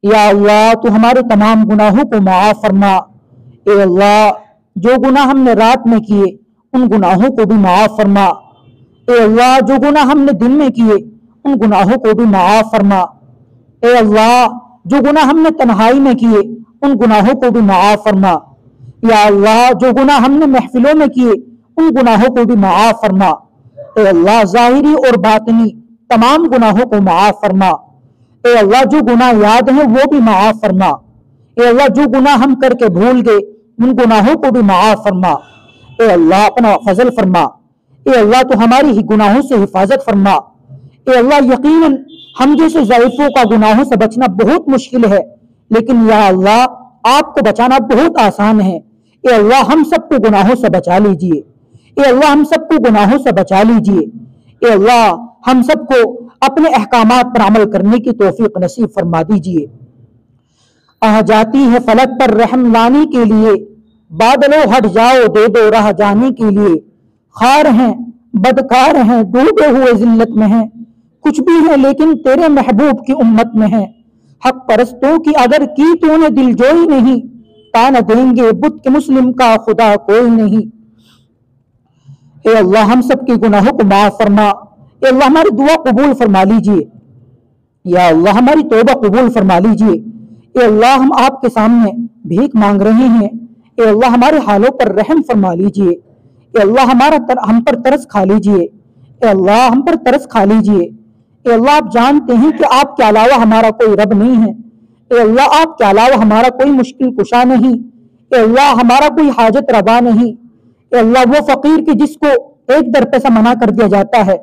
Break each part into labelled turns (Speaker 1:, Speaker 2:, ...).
Speaker 1: یا اللہ تو ہمارے تمام گناہوں کو معاف فرما۔ اے اللہ جو گناہ ہم نے رات میں کیے ان گناہوں کو بھی معاف فرما۔ اے اللہ جو گناہ ہم نے دن میں کیے ان گناہوں کو بھی معاف فرما۔ اے اللہ جو گناہ ہم نے تنہائی میں کیے ان گناہوں کو بھی معاف فرما۔ یا اللہ جو گناہ ہم نے محفلوں میں کیے ان گناہوں کو بھی معاف فرما۔ اے اللہ ظاہری اور باطنی تمام گناہوں کو معاف فرما۔ اے اللہ جو گناہ یاد ہیں وہ بھی معاف فرما۔ اے اللہ جو گناہ ہم کر کے بھول گئے ان گناہوں کو بھی معاف فرما۔ اے اللہ اپنا فضل فرما۔ اے اللہ تو ہماری ہی گناہوں سے حفاظت فرما۔ اے اللہ یقیناً ہم جیسے ضعیفوں کا گناہوں سے بچنا بہت مشکل ہے، لیکن یا اللہ آپ کو بچانا بہت آسان ہے۔ اے اللہ ہم سب کو گناہوں سے بچا لیجئے۔ اے اللہ ہم سب کو گناہوں سے بچا لیجئے۔ اے اللہ ہم سب کو اپنے احکامات پر عمل کرنے کی توفیق نصیب فرما دیجئے۔ جاتی ہے فلک پر رحم لانے کے لیے، بادلوں ہٹ جاؤ دے دو راہ جانے کے لیے۔ خار ہیں بدکار ہیں ڈوبے ہوئے ذلت میں ہیں، کچھ بھی ہیں لیکن تیرے محبوب کی امت میں ہیں۔ حق پرستوں کی اگر کی تو نے دل جوئی نہیں، تانا دیں گے بت کے مسلم کا خدا کوئی نہیں۔ اے اللہ ہم سب کے گناہوں کو معاف فرما۔ اے اللہ ہماری دعا قبول فرما لیجئے۔ یا اللہ ہماری توبہ قبول فرما لیجئے۔ اے اللہ ہم آپ کے سامنے بھیک مانگ رہے ہیں، اے اللہ ہمارے حالوں پر رحم فرما لیجئے۔ اے اللہ ہم پر ترس کھا لیجئے۔ اے اللہ ہم پر ترس کھا لیجئے۔ اے اللہ آپ جانتے ہیں کہ آپ کے علاوہ ہمارا کوئی رب نہیں ہے۔ اے اللہ آپ کے علاوہ ہمارا کوئی مشکل کشا نہیں۔ اے اللہ ہمارا کوئی حاجت روا نہیں۔ اے اللہ وہ فقیر کی جس کو ایک در پہ سے منع کر دیا جاتا ہے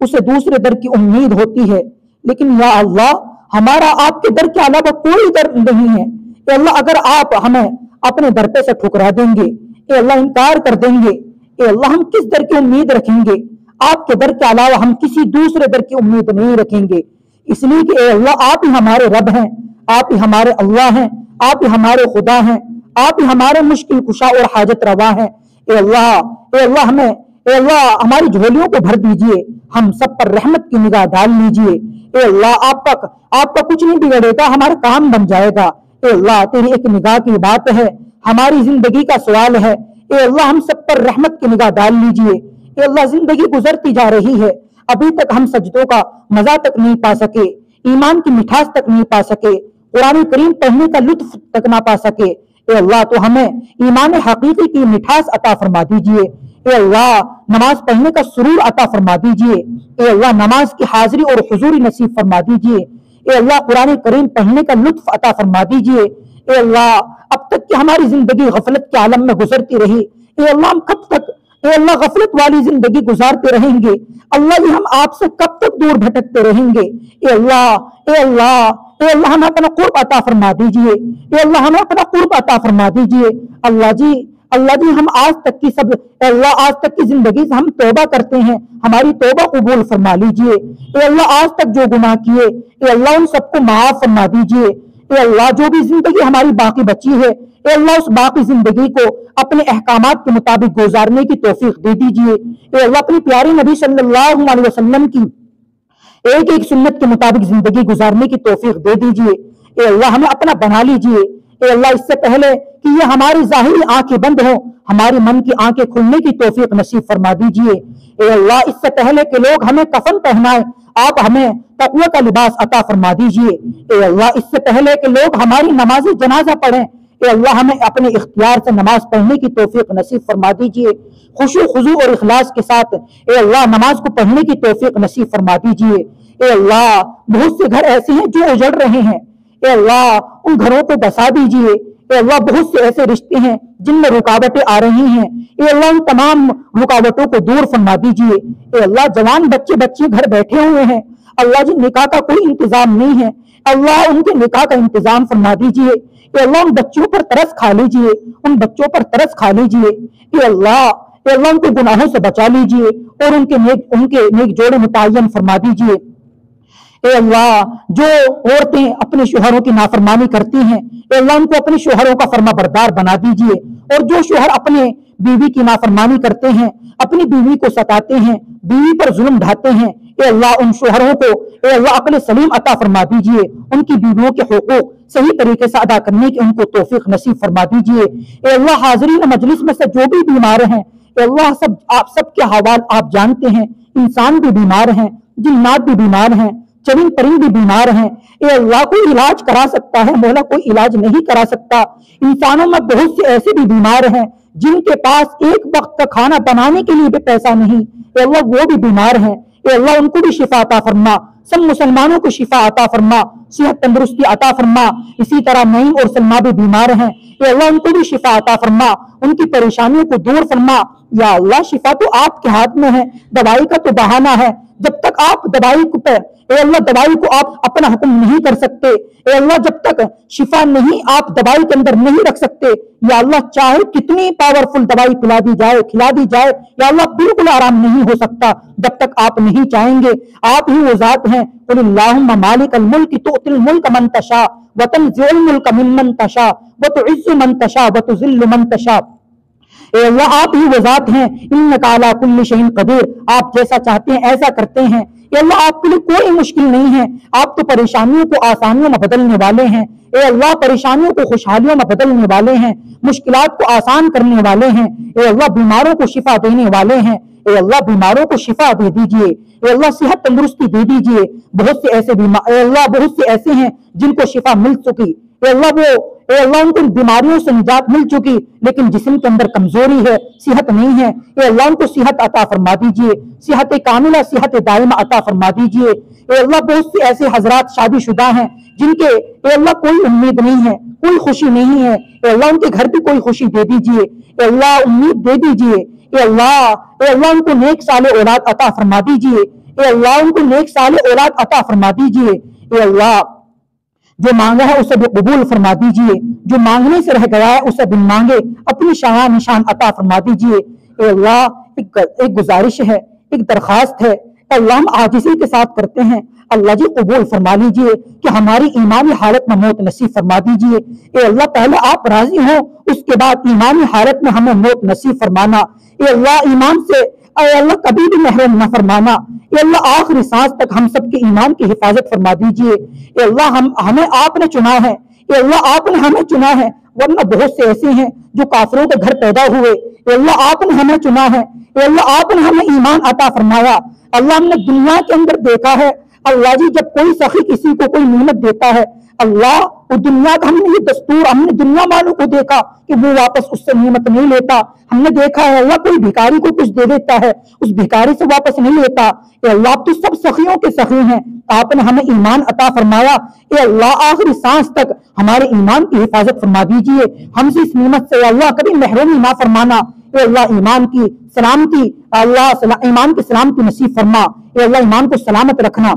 Speaker 1: اسے دوسرے در کی امید ہوتی ہے، لیکن یا اللہ ہمارا آپ کے در کے علاوہ کوئی در نہیں ہے۔ اے اللہ اگر آپ ہمیں اپنے در پہ سے ٹھکرا دیں گے، اے اللہ انکار کر دیں گے، اے اللہ ہم کس در کی امید رکھیں گے؟ آپ کے در کے علاوہ ہم کسی دوسرے در کی امید نہیں رکھیں گے، اس لیے کہ اے اللہ آپ ہی ہمارے رب ہیں، آپ ہی ہمارے اللہ ہیں، آپ ہی ہمارے خدا ہیں، آپ ہی ہمارے مشکل کشا اور حاجت روا ہیں۔ اے اللہ ہمیں اے اللہ ہماری جھولیوں کو بھر دیجئے، ہم سب پر رحمت کی نگاہ ڈال لیجئے۔ اے اللہ آپ کا کچھ نہیں بگڑے گا، ہمارا کام بن جائے گا۔ اے اللہ تیری ایک نگاہ کی بات ہے، ہماری زندگی کا سوال ہے۔ اے اللہ ہم سب پر رحمت کی نگاہ ڈال لیجئے۔ اے اللہ زندگی گزرتی جا رہی ہے، ابھی تک ہم سجدوں کا مزہ تک نہیں پا سکے، ایمان کی مٹھاس تک نہیں پا سکے، قرآن کریم پڑھنے کا لطف تک نہ پا سکے۔ اے اللہ تو ہمیں ایمان حقیقی کی مٹھاس عطا فرما دیجئے۔ اے اللہ نماز پڑھنے کا سرور عطا فرما دیجئے۔ اے اللہ نماز کی حاضری اور حضوری نصیب فرما دیجئے۔ اے اللہ قرآن کریم پڑھنے کا لطف عطا فرما دیجئے۔ اے اللہ اب تک کہ ہماری زندگی غفلت کے عالم میں گزرتی رہی، اے اللہ ہم کب تک اے اللہ غفلت والی زندگی گزارتے رہیں گے؟ اللہ جی ہم آپ سے کب تک دور بھٹکتے رہیں گے؟ اے اللہ ہمیں اپنا قرب عطا فرما دیجئے۔ اے اللہ ہمیں اپنا قرب عطا فرما دیجئے۔ اللہ جی ہم آج تک کی زندگی سے ہم توبہ کرتے ہیں، ہماری توبہ قبول فرما لیجئے۔ اے اللہ آج تک جو گناہ کیے اے اللہ ان سب کو معاف فرما دیجئے۔ اے اللہ جو بھی زندگی ہماری باقی بچی ہے اے اللہ اس باقی زندگی کو اپنے احکامات کے مطابق گزارنے کی توفیق دے دیجئے۔ اے اللہ اپنی پیاری نبی صلی اللہ علیہ وسلم کی ایک ایک سنت کے مطابق زندگی گزارنے کی توفیق دے دیجئے۔ اے اللہ ہمیں اپنا بنا لیجئے۔ اے اللہ اس سے پہلے کہ یہ ہماری ظاہری آنکھیں بند ہوں، ہماری من کی آنکھیں کھلنے کی توفیق نصیب فرما دیجئے۔ اے اللہ اس سے پہلے کہ لوگ ہمیں کفن پہنائیں آپ ہمیں تقوی کا لباس عطا فرما دیجئے۔ اے اللہ اس سے پہلے کہ لوگ ہماری نماز جنازہ پڑھیں اے اللہ ہمیں اپنے اختیار سے نماز پڑھنے کی توفیق نصیب فرما دیجئے۔ خشوع خضوع اور اخلاص کے ساتھ اے اللہ نماز کو پڑھنے کی توفیق نصیب فرما دیجئے۔ اے اللہ بہت سے گھر ایسے ہیں جو اجڑ رہے ہیں، اے اللہ ان گھروں کو بسا دیجئے۔ اے اللہ بہت سے ایسے رشتے ہیں جن میں رکاوٹیں آ رہی ہیں، اے اللہ ان تمام رکاوٹوں کو دور فرما دیجئے۔ اے اللہ جوان بچے گھر بیٹھے ہوئے ہیں، اللہ جی نکاح کا کوئی انتظام نہیں ہے، اللہ ان کے نکاح کا انتظام فرما دیجئے۔ اے اللہ ان بچوں پر ترس کھا لیجئے، ان بچوں پر ترس کھا لیجئے۔ اے اللہ ان کو گناہوں سے بچا لیجئے اور ان کے نیک جوڑے متعین فرما دیجئے۔ اے اللہ جو عورتیں اپنے شوہروں کی نافرمانی کرتی ہیں اے اللہ ان کو اپنے شوہروں کا فرما بردار بنا دیجئے، اور جو شوہر اپنے बीवी की नाफरमानी करते हैं, अपनी बीवी को सताते हैं, बीवी पर जुल्म ढाते हैं, ए अल्लाह उन शोहरों को ए अल्लाह अक्ल सलीम अता फरमा दीजिए, उनकी बीवियों के हुकूक सही तरीके से अदा करने की उनको तौफीक नसीब फरमा दीजिए। ए अल्लाह हाज़रीन मजलिस में से जो भी बीमार हैं, ए अल्लाह आप सबके हवाल आप जानते हैं। इंसान भी बीमार हैं, जिन्नात भी बीमार हैं, चरिंद परिंद भी बीमार हैं। ए अल्लाह कोई इलाज करा सकता है, मौला कोई इलाज नहीं करा सकता। इंसानों में बहुत से ऐसे भी बीमार हैं जिनके पास एक वक्त का खाना बनाने के लिए भी पैसा नहीं, ए अल्लाह वो भी बीमार हैं। ए अल्लाह उनको भी शिफा अता फरमा, सब मुसलमानों को शिफा अता फरमा, सेहत तंदुरुस्ती अता फरमा। इसी तरह नईम और सलमा भी बीमार हैं, ए अल्लाह उनको भी शिफा अता फरमा, उनकी परेशानियों को दूर फरमा। या अल्लाह शिफा तो आपके हाथ में है, दवाई का तो बहाना है। जब तक आप दवाई को ए अल्लाह दवाई को आप अपना हुक्म नहीं कर सकते, ए अल्लाह जब तक शिफा नहीं आप दवाई के अंदर नहीं रख सकते, या अल्लाह चाहे कितनी पावरफुल दवाई पिला दी जाए, खिला दी जाए, या अल्लाह बिल्कुल आराम नहीं हो सकता जब तक आप नहीं चाहेंगे। आप ही वो जात हैं, कुलिल्लाहुम्मा मालिकल मुल्क तुअतिल मुल्क मन तशा व तंज़िउल मुल्क मिम्मन तशा व तुइज़्ज़ु मन तशा व तुज़िल्लु मन तशा। ए अल्लाह आप ही वो जात हैं, इन्नका अला कुल्लि शैइन कदीर, आप जैसा चाहते हैं ऐसा करते हैं। ए अल्लाह आपके लिए कोई मुश्किल नहीं है, आप तो परेशानियों को आसानियों में बदलने वाले हैं। ए अल्लाह परेशानियों को खुशहालियों में बदलने वाले हैं, मुश्किलात को आसान करने वाले हैं। ए अल्लाह बीमारों को शिफा देने वाले हैं। ए अल्लाह बीमारों को शिफा दे दीजिए, ए अल्लाह सेहत तंदुरुस्ती दे दीजिए। बहुत से ऐसे बीमार ए अल्लाह बहुत से ऐसे हैं जिनको शिफा मिल चुकी, ए अल्लाह उनको बीमारियों से निजात मिल चुकी, लेकिन जिस्म के अंदर कमजोरी है, सेहत नहीं है। ए अल्लाह उनको सेहत अता फरमा दीजिए, सेहत कामिला सेहत दायमा अता फरमा दीजिए। ए अल्लाह बहुत से ऐसे हजरात शादीशुदा हैं जिनके ए अल्लाह कोई उम्मीद नहीं है, कोई खुशी नहीं है, ए अल्लाह उनके घर भी कोई खुशी दे दीजिए, ए अल्लाह उम्मीद दे दीजिए। ए अल्लाह उनको नेक साले औलाद अता फरमा दीजिए, ए अल्लाह उनको नेक साले औलाद अता फरमा दीजिए। ए अल्लाह जो मांगा है उसे भी कबूल फरमा दीजिए, जो मांगने से रह गया है उसे बिन मांगे अपनी शान निशान अता फरमा दीजिए। ए अल्लाह एक गुजारिश है, एक दरखास्त है, अल्लाह हम आजिज़ी के साथ करते हैं, अल्लाह जी कबूल फरमा लीजिए कि हमारी ईमानी हालत में मौत नसीब फरमा दीजिए। ए अल्लाह पहले आप राजी हो, उसके बाद ईमानी हालत में हमें मौत नसीब फरमाना। ए अल्लाह ईमान से अल्लाह कभी भी महरूम न फरमाना। ए अल्लाह आखिरी सांस तक हम सबके ईमान की हिफाजत फरमा दीजिए। ए अल्लाह हमें आपने चुना है, ए अल्लाह आपने हमें चुना है, वरना बहुत से ऐसे हैं जो काफिरों के घर पैदा हुए। ए अल्लाह आपने हमें चुना है, ए अल्लाह आपने हमें ईमान अता फरमाया। अल्लाह हमने दुनिया के अंदर देखा है, अल्लाह जी जब कोई सखी किसी को कोई नेमत देता है, अल्लाह वो दुनिया का हमने ये दस्तूर, हमने दुनिया वालों को देखा कि वो वापस उससे नेमत नहीं लेता। हमने देखा है अल्लाह कोई भिखारी को कुछ दे देता है, उस भिखारी से वापस नहीं लेता। ए अल्लाह तो सब सखियों के सखी हैं, आपने हमें ईमान अता फरमाया। ए अल्लाह आखिरी सांस तक हमारे ईमान की हिफाजत फरमा दीजिए, हमसे इस नेमत से अल्लाह कभी महरूमी ना फरमाना। ए अल्लाह ईमान की सलामती, अल्लाह ईमान की सलामती नसीब फरमा। ए अल्लाह ईमान को सलामत रखना।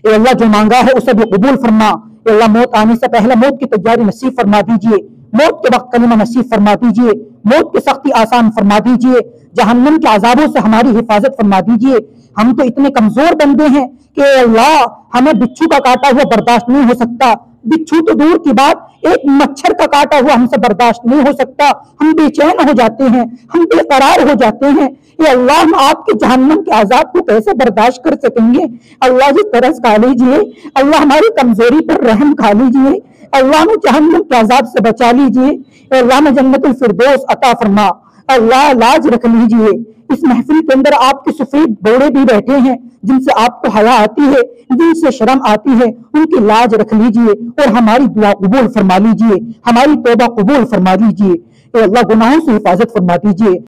Speaker 1: ए अल्लाह जो मांगा है उसे भी कबूल फरमा। ए अल्लाह मौत आने से पहले मौत की तैयारी नसीब फरमा दीजिए, मौत के वक्त कलीमा नसीब फरमा दीजिए, मौत की सख्ती आसान फरमा दीजिए, जहन्नम के अजाबों से हमारी हिफाजत फरमा दीजिए। हम तो इतने कमजोर बंदे हैं कि अल्लाह हमें बिच्छू का काटा हुआ बर्दाश्त नहीं हो सकता, बिच्छू तो दूर की बात, एक मच्छर का काटा हुआ हमसे बर्दाश्त नहीं हो सकता। हम बेचैन हो जाते हैं, हम बेकरार हो जाते हैं। ये अल्लाह हम आपके जहन्नम के अजाब को कैसे बर्दाश्त कर सकेंगे। अल्लाह जी तरस खा लीजिए, अल्लाह हमारी कमजोरी पर रहम खा लीजिए, अल्लाह में जहन्नम के अजाब से बचा लीजिए, अल्लाह में जन्नतुल फिरदौस अता फरमा। अल्लाह लाज रख लीजिए, इस महफिल के अंदर आपके सफेद घोड़े भी बैठे हैं जिनसे आपको हया आती है, जिनसे शर्म आती है, उनकी लाज रख लीजिए और हमारी दुआ कबूल फरमा लीजिए, हमारी तौबा कबूल फरमा लीजिए। अल्लाह गुनाहों से हिफाजत फरमा दीजिए।